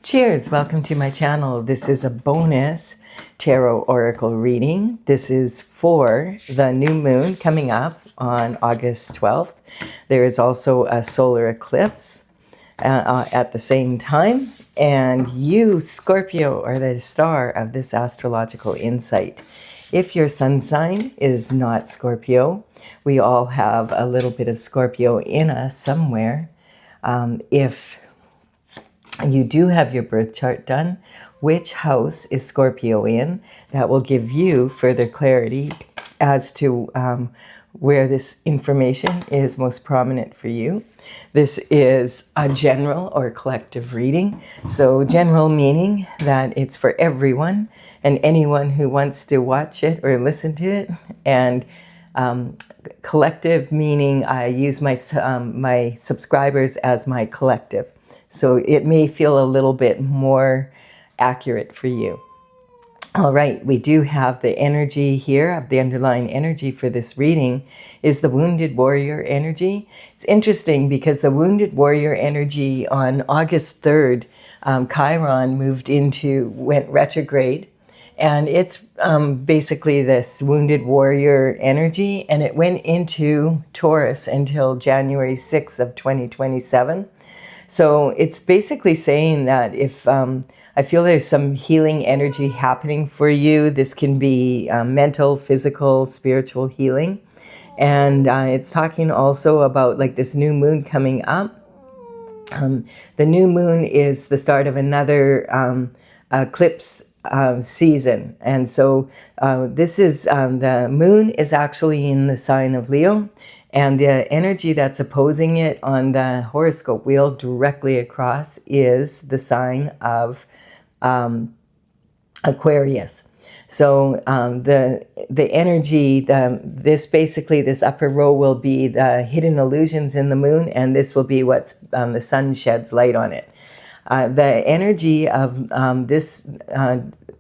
Cheers! Welcome to my channel. This is a bonus tarot oracle reading. This is for the new moon coming up on August 12th. There is also a solar eclipse at the same time. And you, Scorpio, are the star of this astrological insight. If your sun sign is not Scorpio, we all have a little bit of Scorpio in us somewhere. If you do have your birth chart done, which house is Scorpio in? That will give you further clarity as to where this information is most prominent for you. This is a general or collective reading. So general meaning that it's for everyone and anyone who wants to watch it or listen to it. And collective meaning I use my subscribers as my collective. So it may feel a little bit more accurate for you. All right, we do have the energy here of the underlying energy for this reading is the wounded warrior energy. It's interesting because the wounded warrior energy on August 3rd, Chiron went retrograde. And it's basically this wounded warrior energy, and it went into Taurus until January 6th of 2027. So it's basically saying that if I feel there's some healing energy happening for you, this can be mental, physical, spiritual healing. And it's talking also about like this new moon coming up. The new moon is the start of another eclipse season. And so this is, the moon is actually in the sign of Leo. And the energy that's opposing it on the horoscope wheel directly across is the sign of Aquarius. So the energy, this upper row will be the hidden illusions in the moon, and this will be what's the sun sheds light on it. The energy of this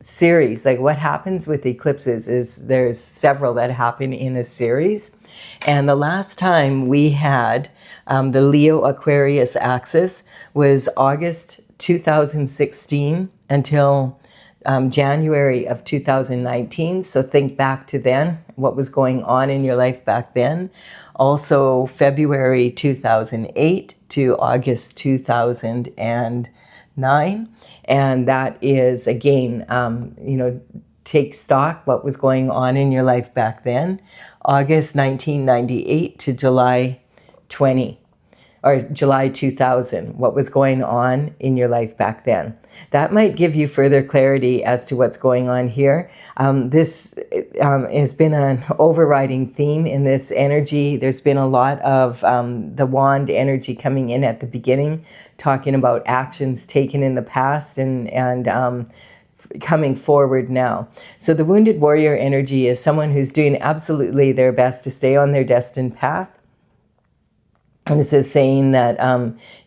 series, like what happens with eclipses is there's several that happen in a series. And the last time we had the Leo Aquarius axis was August 2016 until January of 2019. So think back to then, what was going on in your life back then. Also February 2008 to August 2009. And that is, again, take stock what was going on in your life back then. August 1998 to July 2000, what was going on in your life back then. That might give you further clarity as to what's going on here. This has been an overriding theme in this energy. There's been a lot of the wand energy coming in at the beginning, talking about actions taken in the past and coming forward now. So the wounded warrior energy is someone who's doing absolutely their best to stay on their destined path. And this is saying that,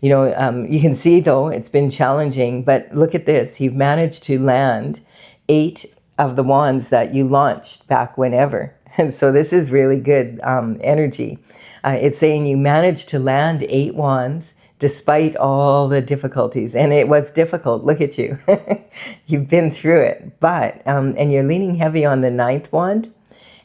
you can see, though, it's been challenging, but look at this. You've managed to land 8 of the wands that you launched back whenever. And so this is really good energy. It's saying you managed to land 8 wands despite all the difficulties. And it was difficult. Look at you. You've been through it. But, and you're leaning heavy on the 9th wand.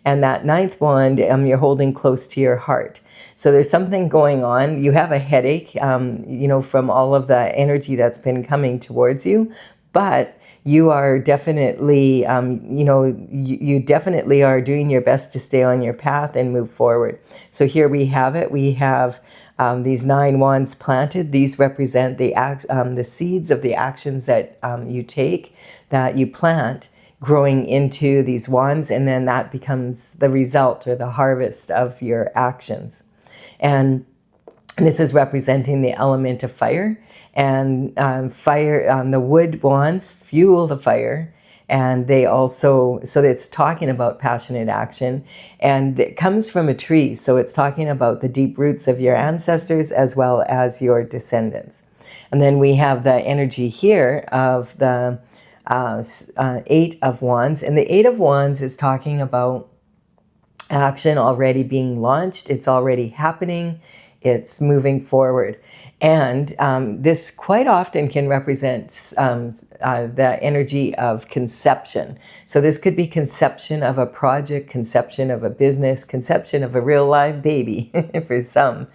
And that 9th wand, you're holding close to your heart. So there's something going on. You have a headache, from all of the energy that's been coming towards you. But you are definitely, you definitely are doing your best to stay on your path and move forward. So here we have it. We have these 9 wands planted. These represent the seeds of the actions that you take, that you plant, growing into these wands, and then that becomes the result or the harvest of your actions. And this is representing the element of fire, and the wood wands fuel the fire. And they also, so it's talking about passionate action, and it comes from a tree. So it's talking about the deep roots of your ancestors as well as your descendants. And then we have the energy here of the 8 of wands. And the 8 of wands is talking about action already being launched. It's already happening. It's moving forward. And this quite often can represent the energy of conception. So this could be conception of a project, conception of a business, conception of a real live baby for some.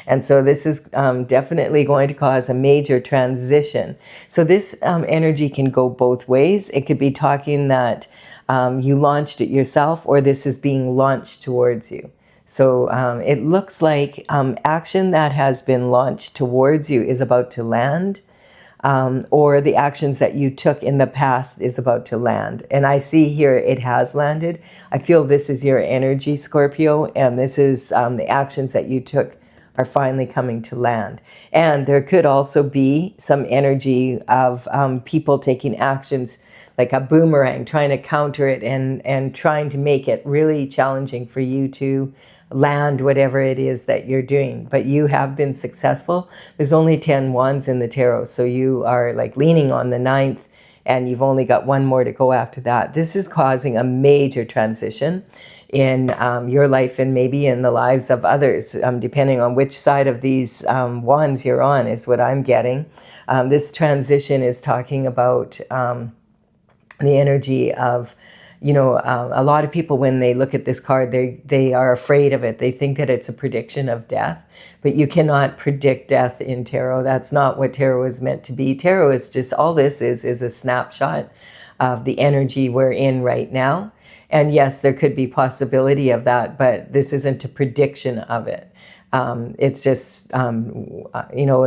And so this is definitely going to cause a major transition. So this energy can go both ways. It could be talking that you launched it yourself, or this is being launched towards you. So it looks like action that has been launched towards you is about to land, or the actions that you took in the past is about to land. And I see here it has landed. I feel this is your energy, Scorpio, and this is the actions that you took are finally coming to land. And there could also be some energy of people taking actions like a boomerang, trying to counter it and trying to make it really challenging for you to land whatever it is that you're doing. But you have been successful. There's only 10 wands in the tarot, so you are like leaning on the 9th, and you've only got one more to go after that. This is causing a major transition in your life and maybe in the lives of others, depending on which side of these wands you're on, is what I'm getting. This transition is talking about the energy of, you know, a lot of people, when they look at this card, they are afraid of it. They think that it's a prediction of death, but you cannot predict death in tarot. That's not what tarot is meant to be. Tarot is just, all this is a snapshot of the energy we're in right now. And yes, there could be possibility of that, but this isn't a prediction of it. It's just, you know,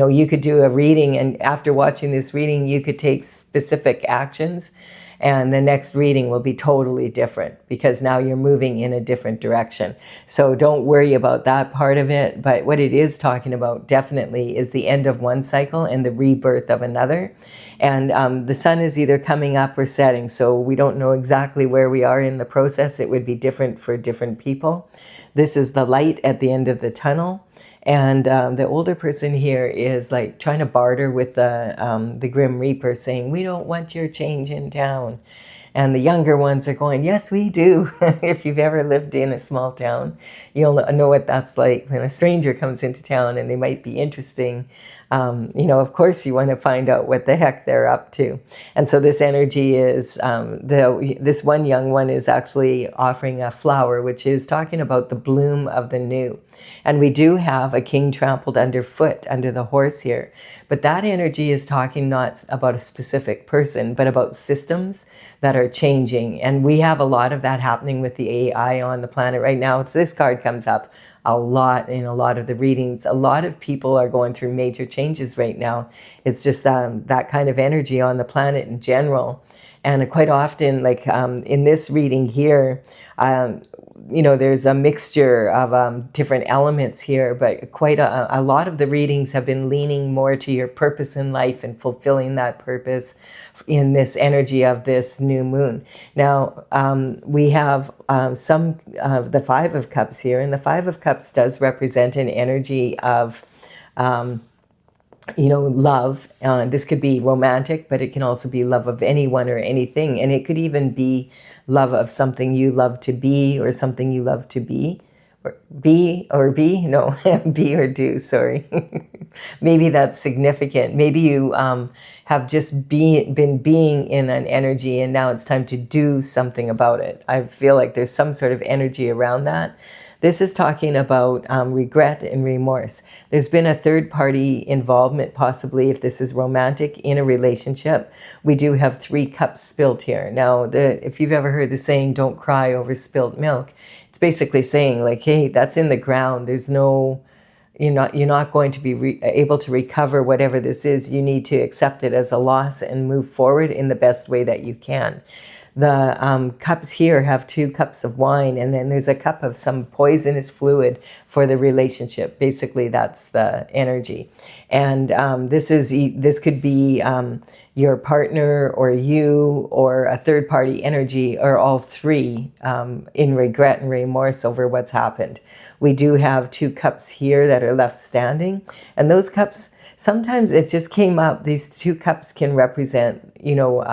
you could do a reading, and after watching this reading, you could take specific actions, and the next reading will be totally different because now you're moving in a different direction. So don't worry about that part of it. But what it is talking about definitely is the end of one cycle and the rebirth of another. And the sun is either coming up or setting, so we don't know exactly where we are in the process. It would be different for different people. This is the light at the end of the tunnel. And the older person here is like trying to barter with the Grim Reaper, saying, we don't want your change in town. And the younger ones are going, yes, we do. If you've ever lived in a small town, you'll know what that's like when a stranger comes into town and they might be interesting. You know, of course, you want to find out what the heck they're up to. And so this energy is, this one young one is actually offering a flower, which is talking about the bloom of the new. And we do have a king trampled underfoot under the horse here. But that energy is talking not about a specific person, but about systems that are changing. And we have a lot of that happening with the AI on the planet right now. So this card comes up a lot in a lot of the readings. A lot of people are going through major changes right now. It's just that kind of energy on the planet in general. And quite often, like in this reading here, you know, there's a mixture of different elements here, but quite a lot of the readings have been leaning more to your purpose in life and fulfilling that purpose in this energy of this new moon. Now, we have some of the Five of Cups here, and the Five of Cups does represent an energy of you know, love. This could be romantic, but it can also be love of anyone or anything. And it could even be love of something you love to be, or something you love to be. Or be or do, sorry. Maybe that's significant. Maybe you have just been being in an energy, and now it's time to do something about it. I feel like there's some sort of energy around that. This is talking about regret and remorse. There's been a third-party involvement, possibly, if this is romantic, in a relationship. We do have 3 cups spilled here. Now, if you've ever heard the saying, don't cry over spilled milk, it's basically saying, like, hey, that's in the ground. There's no... You're not going to be able to recover whatever this is. You need to accept it as a loss and move forward in the best way that you can. The cups here have 2 cups of wine, and then there's a cup of some poisonous fluid for the relationship. Basically, that's the energy. And this could be your partner or you or a third-party energy, or all 3 in regret and remorse over what's happened. We do have 2 cups here that are left standing, and those cups, sometimes it just came up, these 2 cups can represent, you know,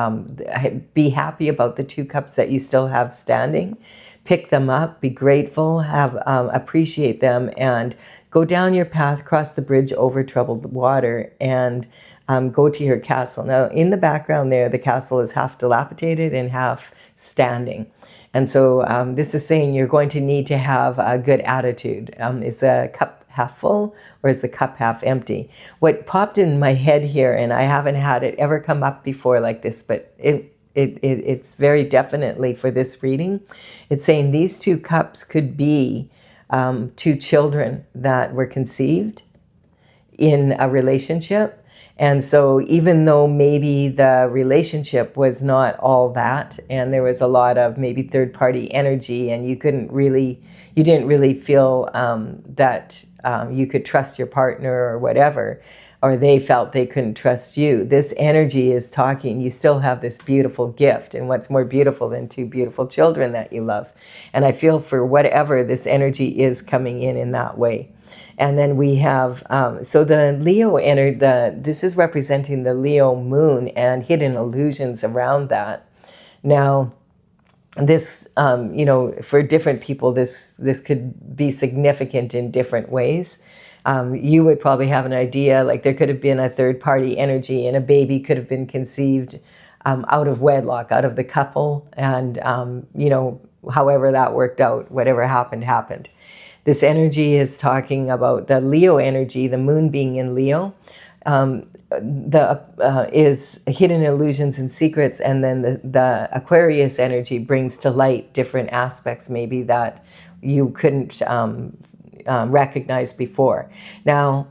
be happy about the 2 cups that you still have standing, pick them up, be grateful, appreciate them, and go down your path, cross the bridge over troubled water, and go to your castle. Now, in the background there, the castle is half dilapidated and half standing. And so this is saying you're going to need to have a good attitude. Is the cup half full or is the cup half empty? What popped in my head here, and I haven't had it ever come up before like this, but it's very definitely for this reading. It's saying these two cups could be two children that were conceived in a relationship. And so even though maybe the relationship was not all that, and there was a lot of maybe third-party energy, and you didn't really feel that you could trust your partner or whatever, or they felt they couldn't trust you, this energy is talking, you still have this beautiful gift. And what's more beautiful than two beautiful children that you love? And I feel for whatever, this energy is coming in that way. And then we have, so the Leo energy, this is representing the Leo moon and hidden illusions around that. Now, this, for different people, this could be significant in different ways. You would probably have an idea, like there could have been a third-party energy and a baby could have been conceived out of wedlock, out of the couple. And, however that worked out, whatever happened. This energy is talking about the Leo energy, the moon being in Leo, is hidden illusions and secrets, and then the Aquarius energy brings to light different aspects maybe that you couldn't recognize before. Now,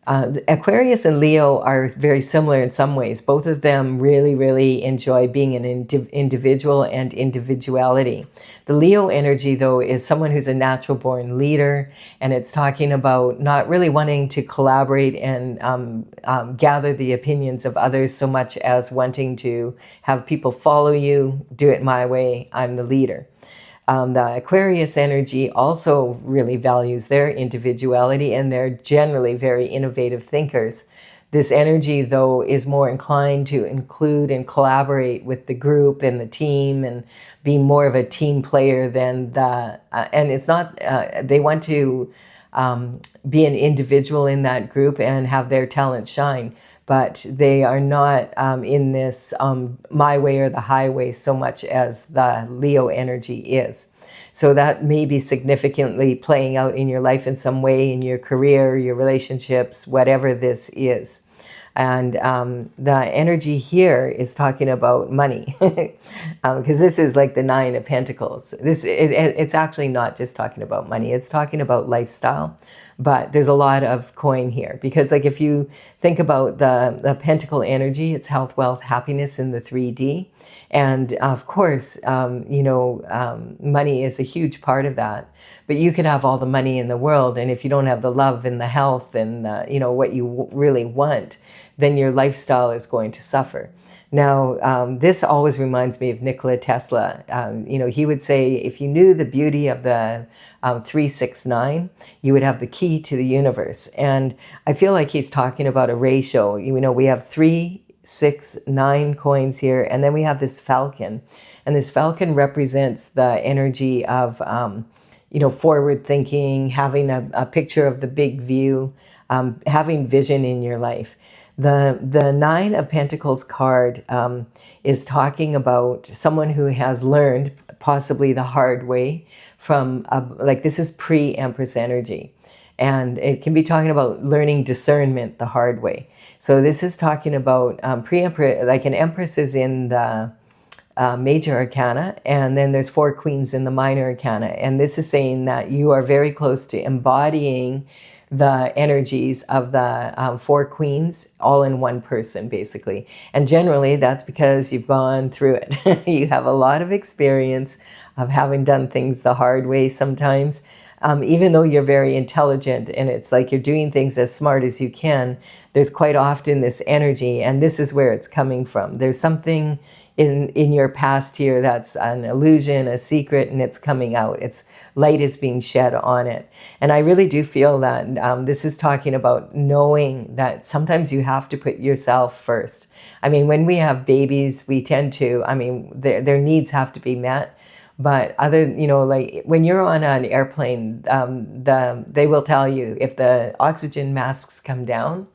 Aquarius and Leo are very similar in some ways. Both of them really, really enjoy being an individual and individuality. The Leo energy, though, is someone who's a natural-born leader, and it's talking about not really wanting to collaborate and gather the opinions of others so much as wanting to have people follow you, do it my way, I'm the leader. The Aquarius energy also really values their individuality, and they're generally very innovative thinkers. This energy, though, is more inclined to include and collaborate with the group and the team and be more of a team player than and it's not, they want to be an individual in that group and have their talent shine. But they are not in this my way or the highway so much as the Leo energy is. So that may be significantly playing out in your life in some way, in your career, your relationships, whatever this is. And the energy here is talking about money, because this is like the Nine of Pentacles. It's actually not just talking about money. It's talking about lifestyle. But there's a lot of coin here, because like if you think about the pentacle energy, it's health, wealth, happiness in the 3D. And of course, money is a huge part of that. But you can have all the money in the world, and if you don't have the love and the health and what you really want, then your lifestyle is going to suffer. Now, this always reminds me of Nikola Tesla. He would say, if you knew the beauty of the 369, you would have the key to the universe. And I feel like he's talking about a ratio. We have 3, 6, 9 coins here, and then we have this falcon. And this falcon represents the energy of, forward thinking, having a picture of the big view, having vision in your life. The Nine of Pentacles card is talking about someone who has learned, possibly the hard way, from this is pre-Empress energy. And it can be talking about learning discernment the hard way. So this is talking about pre-Empress, like an Empress is in the major arcana, and then there's 4 queens in the minor arcana. And this is saying that you are very close to embodying the energies of the 4 queens all in one person, basically. And generally that's because you've gone through it. You have a lot of experience of having done things the hard way sometimes. Even though you're very intelligent and it's like you're doing things as smart as you can, there's quite often this energy, and this is where it's coming from. There's something in your past here that's an illusion, a secret, and it's coming out. It's light is being shed on it. And I really do feel that this is talking about knowing that sometimes you have to put yourself first. I mean, when we have babies, we tend to, their needs have to be met. But other, like when you're on an airplane, they will tell you if the oxygen masks come down,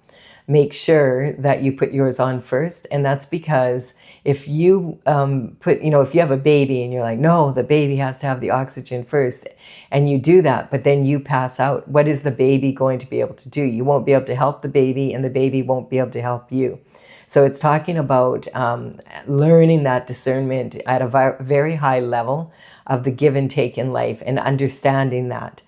make sure that you put yours on first. And that's because if you if you have a baby and you're like, no, the baby has to have the oxygen first, and you do that, but then you pass out, what is the baby going to be able to do? You won't be able to help the baby, and the baby won't be able to help you. So it's talking about learning that discernment at a very high level of the give and take in life, and understanding that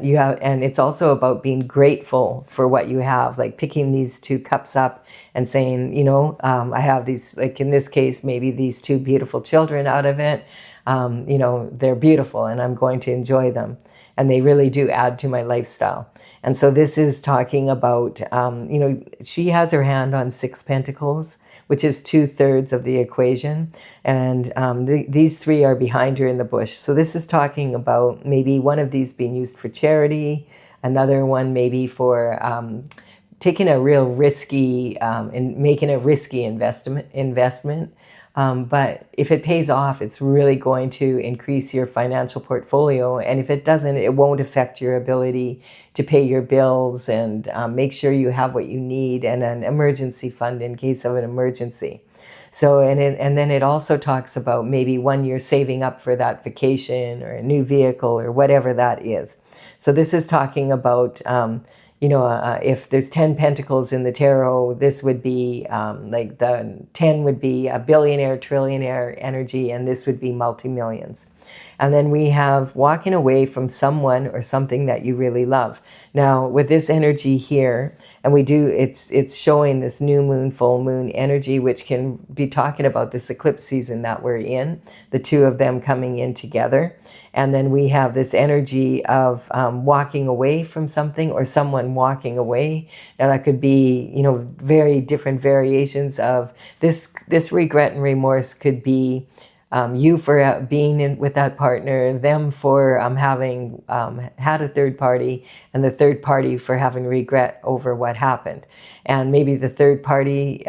you have. And it's also about being grateful for what you have, like picking these two cups up and saying, I have these, like in this case, maybe these two beautiful children out of it. They're beautiful and I'm going to enjoy them. And they really do add to my lifestyle. And so this is talking about, she has her hand on 6 pentacles, which is 2/3 of the equation. And these 3 are behind her in the bush. So this is talking about maybe one of these being used for charity, another one maybe for taking a real risky and making a risky investment. But if it pays off, it's really going to increase your financial portfolio. And if it doesn't, it won't affect your ability to pay your bills and make sure you have what you need, and an emergency fund in case of an emergency. So, and then it also talks about maybe 1 year saving up for that vacation or a new vehicle or whatever that is. So this is talking about, if there's 10 pentacles in the tarot, this would be like the 10 would be a billionaire, trillionaire energy, and this would be multi-millions. And then we have walking away from someone or something that you really love. Now, with this energy here, and it's showing this new moon, full moon energy, which can be talking about this eclipse season that we're in, the two of them coming in together. And then we have this energy of walking away from something, or someone walking away. Now that could be, very different variations of this. This regret and remorse could be you for being with that partner, them for having had a third party, and the third party for having regret over what happened. And maybe the third party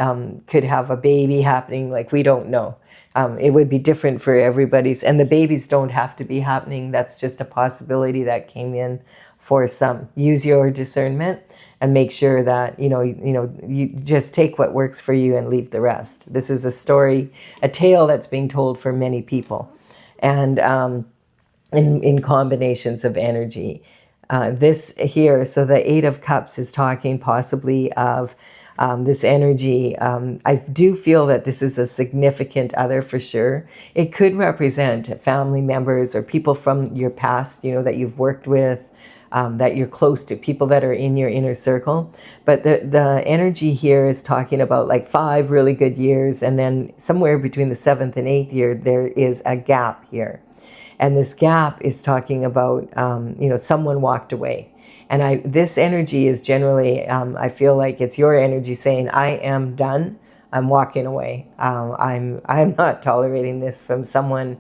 could have a baby happening, like we don't know. It would be different for everybody's, and the babies don't have to be happening. That's just a possibility that came in for some. Use your discernment and make sure that you just take what works for you and leave the rest. This is a story, a tale that's being told for many people, and in combinations of energy. This here, so the 8 of Cups is talking possibly of this energy. I do feel that this is a significant other for sure. It could represent family members or people from your past, that you've worked with, that you're close to, people that are in your inner circle. But the energy here is talking about like 5 really good years, and then somewhere between the 7th and 8th year, there is a gap here. And this gap is talking about, someone walked away. And this energy is generally, I feel like it's your energy saying, I am done. I'm walking away. I'm not tolerating this from someone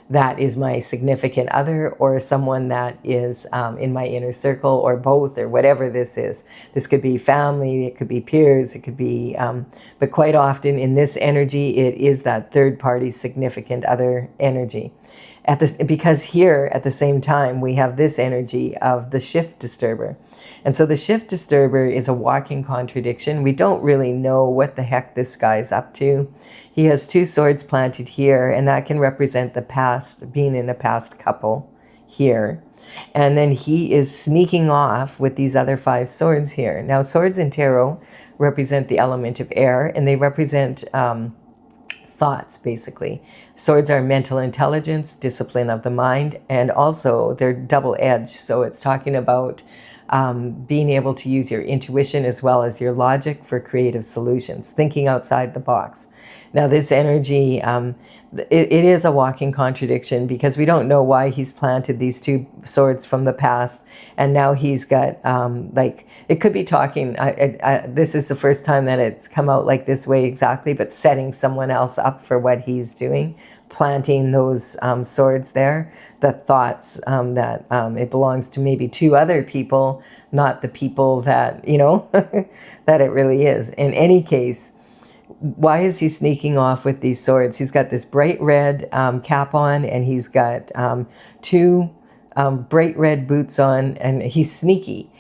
that is my significant other, or someone that is in my inner circle, or both, or whatever this is. This could be family, it could be peers, it could be, but quite often in this energy, it is that third party significant other energy. Because here at the same time, we have this energy of the shift disturber. And so the shift disturber is a walking contradiction. We don't really know what the heck this guy's up to. He has 2 swords planted here, and that can represent the past, being in a past couple here. And then he is sneaking off with these other 5 swords here. Now, swords in tarot represent the element of air, and they represent thoughts, basically. Swords are mental intelligence, discipline of the mind, and also they're double-edged. So it's talking about being able to use your intuition as well as your logic for creative solutions, thinking outside the box. Now, this energy, it is a walking contradiction, because we don't know why he's planted these 2 swords from the past, and now he's got, it could be talking, this is the first time that it's come out like this way exactly, but setting someone else up for what he's doing, planting those swords there, the thoughts that it belongs to maybe 2 other people, not the people that, that it really is. In any case, why is he sneaking off with these swords? He's got this bright red cap on, and he's got two bright red boots on, and he's sneaky.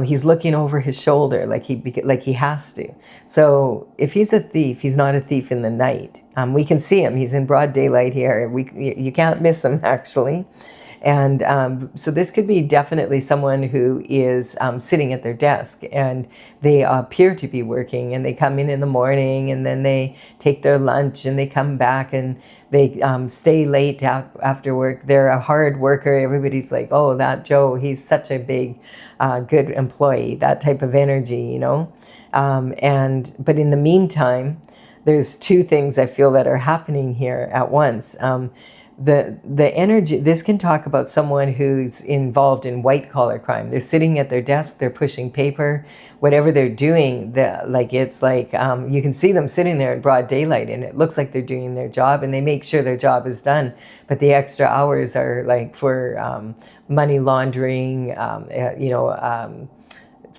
He's looking over his shoulder like he has to. So if he's a thief, he's not a thief in the night. We can see him. He's in broad daylight here. You can't miss him, actually. And so this could be definitely someone who is sitting at their desk, and they appear to be working, and they come in the morning, and then they take their lunch, and they come back, and they stay late after work. They're a hard worker. Everybody's like, oh, that Joe, he's such a big, good employee, that type of energy, you know. But in the meantime, there's two things I feel that are happening here at once. The energy, this can talk about someone who's involved in white collar crime. They're sitting at their desk, they're pushing paper, whatever they're doing, you can see them sitting there in broad daylight, and it looks like they're doing their job, and they make sure their job is done. But the extra hours are like for money laundering,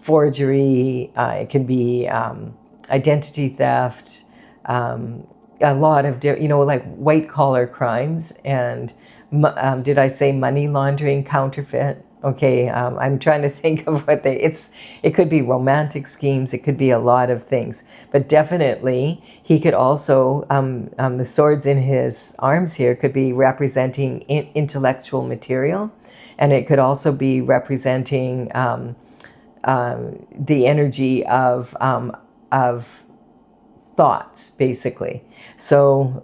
forgery, it can be identity theft, a lot of, like white collar crimes, and did I say money laundering, counterfeit? Okay, I'm trying to think of what it could be romantic schemes, it could be a lot of things, but definitely he could also, the swords in his arms here could be representing intellectual material, and it could also be representing the energy of thoughts, basically. So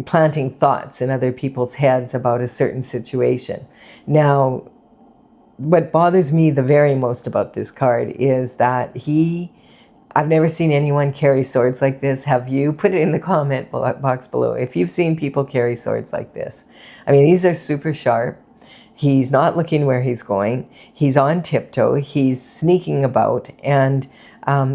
planting thoughts in other people's heads about a certain situation. Now, what bothers me the very most about this card is that I've never seen anyone carry swords like this. Have you? Put it in the comment box below if you've seen people carry swords like this. I mean, these are super sharp. He's not looking where he's going. He's on tiptoe. He's sneaking about, and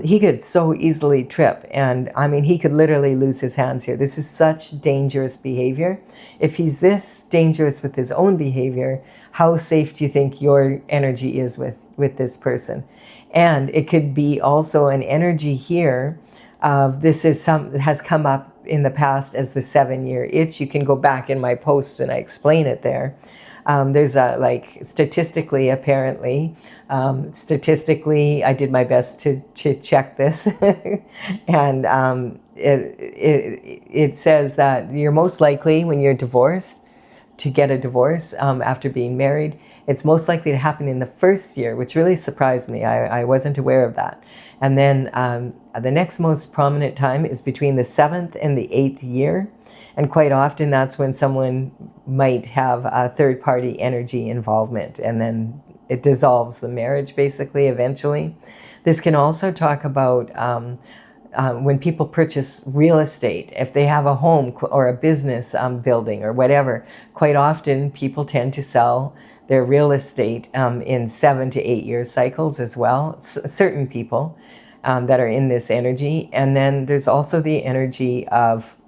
he could so easily trip. And I mean, he could literally lose his hands here. This is such dangerous behavior. If he's this dangerous with his own behavior, how safe do you think your energy is with this person? And it could be also an energy here of has come up in the past as the 7-year itch. You can go back in my posts and I explain it there. There's statistically, apparently, I did my best to check this, and it says that you're most likely, when you're divorced, to get a divorce after being married. It's most likely to happen in the first year, which really surprised me. I wasn't aware of that. And then the next most prominent time is between the 7th and the 8th year. And quite often that's when someone might have a third-party energy involvement, and then it dissolves the marriage, basically, eventually. This can also talk about when people purchase real estate. If they have a home or a business building or whatever, quite often people tend to sell their real estate in 7 to 8 year cycles as well. Certain people that are in this energy. And then there's also the energy of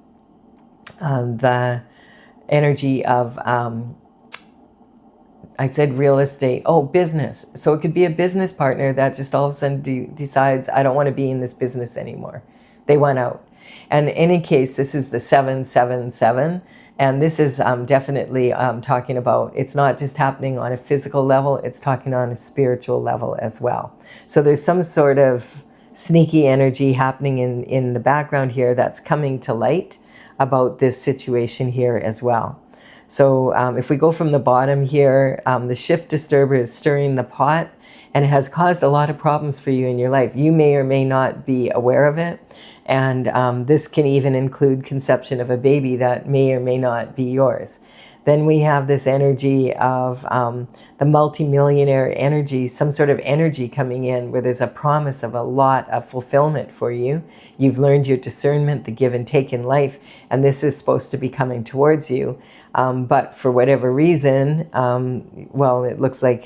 I said real estate. Oh, business. So it could be a business partner that just all of a sudden decides, I don't want to be in this business anymore. They want out. And in any case, this is the 777. And this is definitely talking about, it's not just happening on a physical level, it's talking on a spiritual level as well. So there's some sort of sneaky energy happening in the background here that's coming to light about this situation here as well. So if we go from the bottom here, the shift disturber is stirring the pot, and it has caused a lot of problems for you in your life. You may or may not be aware of it. And this can even include conception of a baby that may or may not be yours. Then we have this energy of the multimillionaire energy, some sort of energy coming in where there's a promise of a lot of fulfillment for you. You've learned your discernment, the give and take in life, and this is supposed to be coming towards you. But for whatever reason, it looks like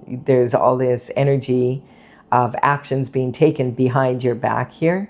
there's all this energy of actions being taken behind your back here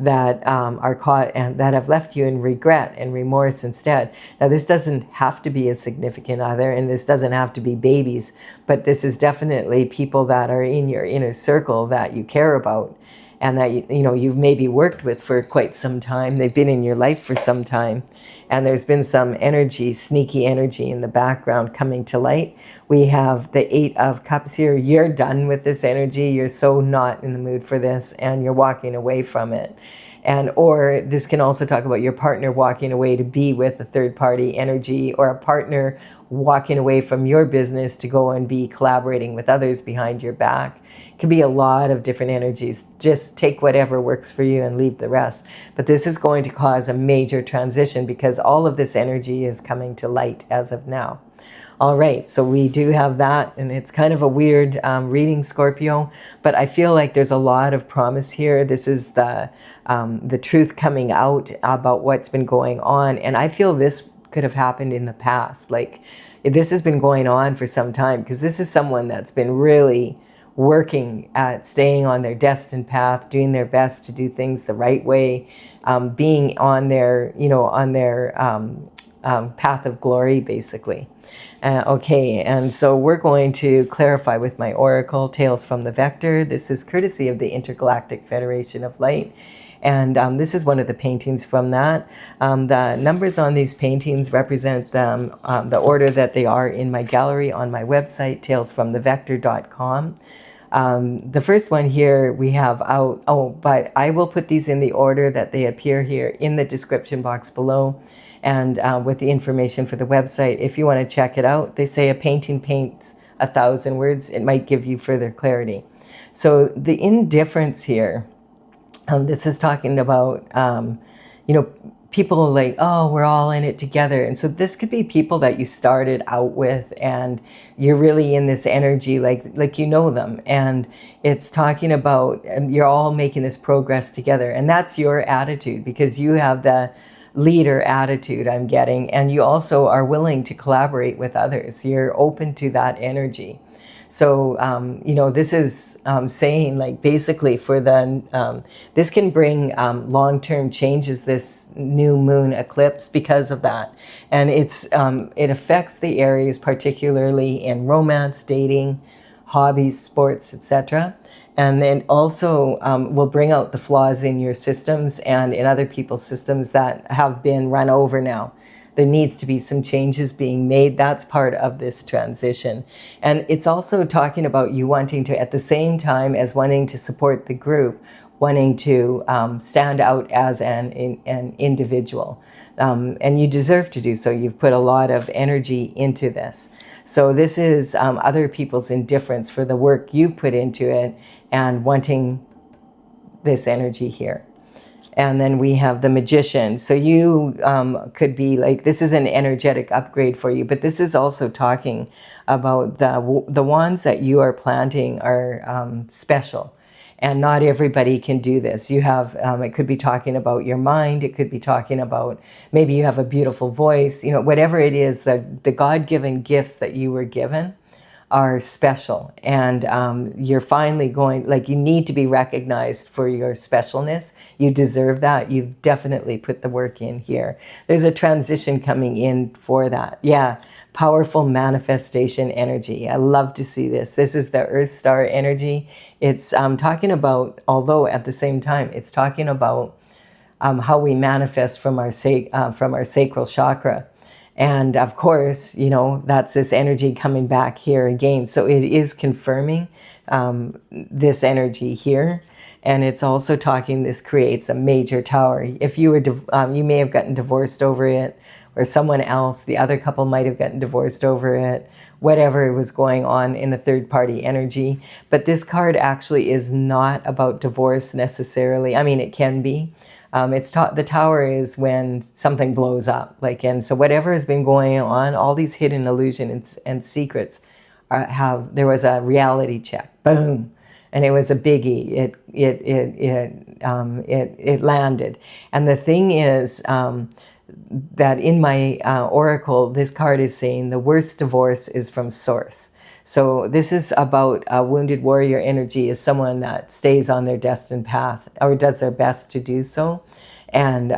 that are caught and that have left you in regret and remorse instead. Now, this doesn't have to be a significant other, and this doesn't have to be babies, but this is definitely people that are in your inner circle that you care about. and that you've maybe worked with for quite some time. They've been in your life for some time, and there's been some energy, sneaky energy in the background coming to light. We have the 8 of Cups here. You're done with this energy. You're so not in the mood for this, and you're walking away from it. Or this can also talk about your partner walking away to be with a third party energy, or a partner walking away from your business to go and be collaborating with others behind your back. It can be a lot of different energies. Just take whatever works for you and leave the rest. But this is going to cause a major transition because all of this energy is coming to light as of now. All right, so we do have that, and it's kind of a weird reading, Scorpio, but I feel like there's a lot of promise here. This is the truth coming out about what's been going on, and I feel this could have happened in the past. Like, this has been going on for some time, because this is someone that's been really working at staying on their destined path, doing their best to do things the right way, being on their, path of glory, basically. Okay, and so we're going to clarify with my oracle, Tales from the Vector. This is courtesy of the Intergalactic Federation of Light, and this is one of the paintings from that. The numbers on these paintings represent them, the order that they are in my gallery on my website, talesfromthevector.com. The first one here we have out, but I will put these in the order that they appear here in the description box below, and with the information for the website. If you want to check it out, they say a painting paints 1,000 words. It might give you further clarity. So the indifference here, this is talking about, people like, oh, we're all in it together. And so this could be people that you started out with, and you're really in this energy, like you know them. And it's talking about, you're all making this progress together. And that's your attitude, because you have the leader attitude, I'm getting, and you also are willing to collaborate with others. You're open to that energy. So, this is saying, like, basically for the, this can bring long-term changes, this new moon eclipse, because of that. And it affects the areas particularly in romance, dating, hobbies, sports, etc. And then also will bring out the flaws in your systems and in other people's systems that have been run over now. There needs to be some changes being made. That's part of this transition. And it's also talking about you wanting to, at the same time as wanting to support the group, wanting to stand out as an individual. And you deserve to do so. You've put a lot of energy into this. So this is other people's indifference for the work you've put into it and wanting this energy here. And then we have the Magician. So you could be like, this is an energetic upgrade for you, but this is also talking about the wands that you are planting are special. And not everybody can do this. You have, it could be talking about your mind. It could be talking about, maybe you have a beautiful voice, whatever it is, the God-given gifts that you were given are special. And you're finally going, like, you need to be recognized for your specialness. You deserve that. You've definitely put the work in here. There's a transition coming in for that. Yeah. Powerful manifestation energy. I love to see this. This is the Earth Star energy. It's talking about, although at the same time, it's talking about how we manifest from our sacral chakra. And of course, that's this energy coming back here again. So it is confirming this energy here. And it's also talking, this creates a major tower. If you were, you may have gotten divorced over it, or someone else, the other couple might have gotten divorced over it, whatever was going on in the third party energy. But this card actually is not about divorce necessarily. I mean, it can be. The tower is when something blows up, and so whatever has been going on, all these hidden illusions and secrets there was a reality check, boom. And it was a biggie. It landed. And the thing is, that in my oracle, this card is saying the worst divorce is from source. So this is about a wounded warrior energy, is someone that stays on their destined path or does their best to do so. And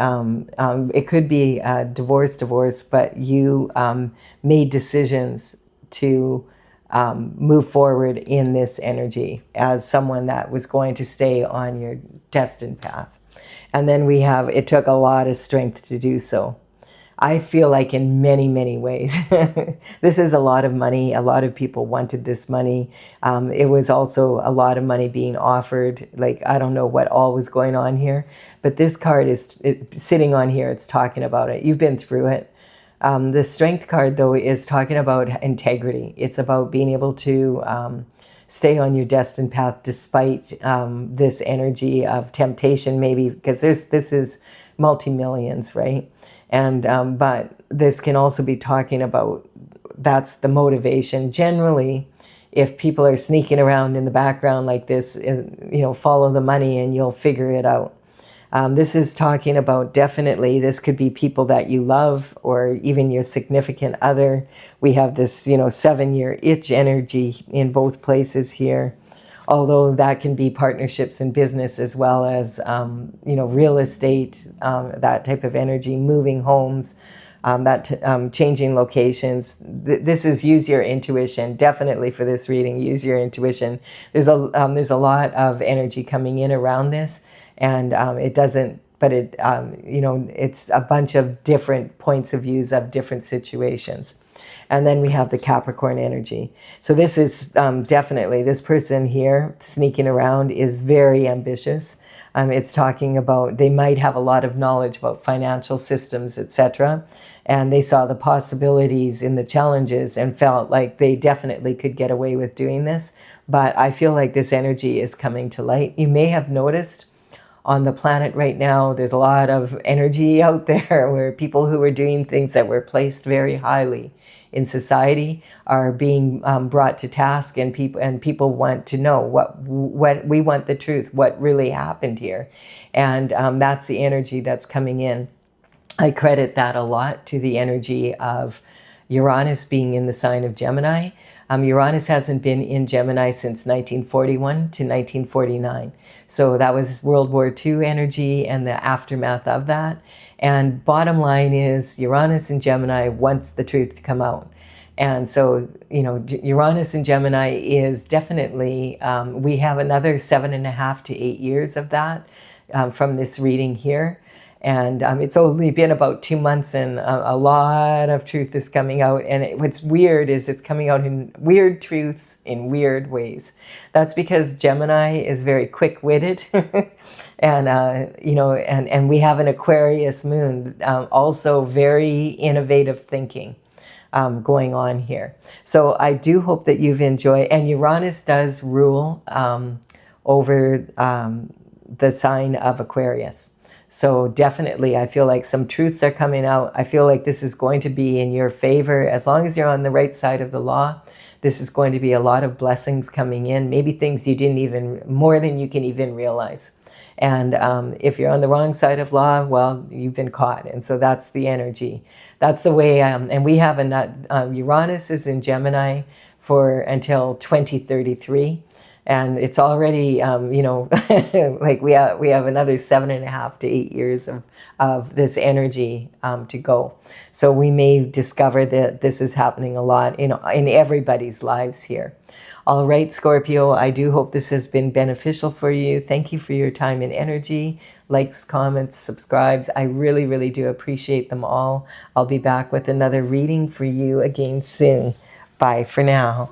it could be a divorce, but you made decisions to move forward in this energy as someone that was going to stay on your destined path. And then we have, it took a lot of strength to do so. I feel like in many, many ways. This is a lot of money. A lot of people wanted this money. It was also a lot of money being offered. Like, I don't know what all was going on here, but this card is sitting on here. It's talking about it. You've been through it. The Strength card, though, is talking about integrity. It's about being able to stay on your destined path despite this energy of temptation, maybe, because this is multi-millions, right? And but this can also be talking about, that's the motivation. Generally, if people are sneaking around in the background like this, follow the money and you'll figure it out. This is talking about, definitely, this could be people that you love or even your significant other. We have this, 7-year itch energy in both places here. Although that can be partnerships in business as well as, real estate, that type of energy, moving homes, changing locations. This is use your intuition. Definitely for this reading, use your intuition. There's a lot of energy coming in around this, and it doesn't, but it's a bunch of different points of views of different situations. And then we have the Capricorn energy. So this is definitely, this person here sneaking around is very ambitious. It's talking about, they might have a lot of knowledge about financial systems, etc. And they saw the possibilities in the challenges and felt like they definitely could get away with doing this. But I feel like this energy is coming to light. You may have noticed on the planet right now, there's a lot of energy out there where people who are doing things that were placed very highly in society are being brought to task, and people want to know what we want, the truth, what really happened here. And that's the energy that's coming in. I credit that a lot to the energy of Uranus being in the sign of Gemini. Uranus hasn't been in Gemini since 1941 to 1949. So that was World War II energy and the aftermath of that. And bottom line is, Uranus and Gemini wants the truth to come out. And so, Uranus and Gemini is definitely, we have another 7.5 to 8 years of that from this reading here. And it's only been about 2 months, and a lot of truth is coming out. And what's weird is it's coming out in weird truths in weird ways. That's because Gemini is very quick-witted, and and we have an Aquarius moon, also very innovative thinking going on here. So I do hope that you've enjoyed. And Uranus does rule over the sign of Aquarius. So definitely, I feel like some truths are coming out. I feel like this is going to be in your favor. As long as you're on the right side of the law, this is going to be a lot of blessings coming in, maybe things you didn't even, more than you can even realize. And if you're on the wrong side of law, well, you've been caught. And so that's the energy. That's the way, and we have Uranus is in Gemini for until 2033. And it's already, like we have another 7.5 to 8 years of this energy to go. So we may discover that this is happening a lot in everybody's lives here. All right, Scorpio, I do hope this has been beneficial for you. Thank you for your time and energy. Likes, comments, subscribes. I really, really do appreciate them all. I'll be back with another reading for you again soon. Bye for now.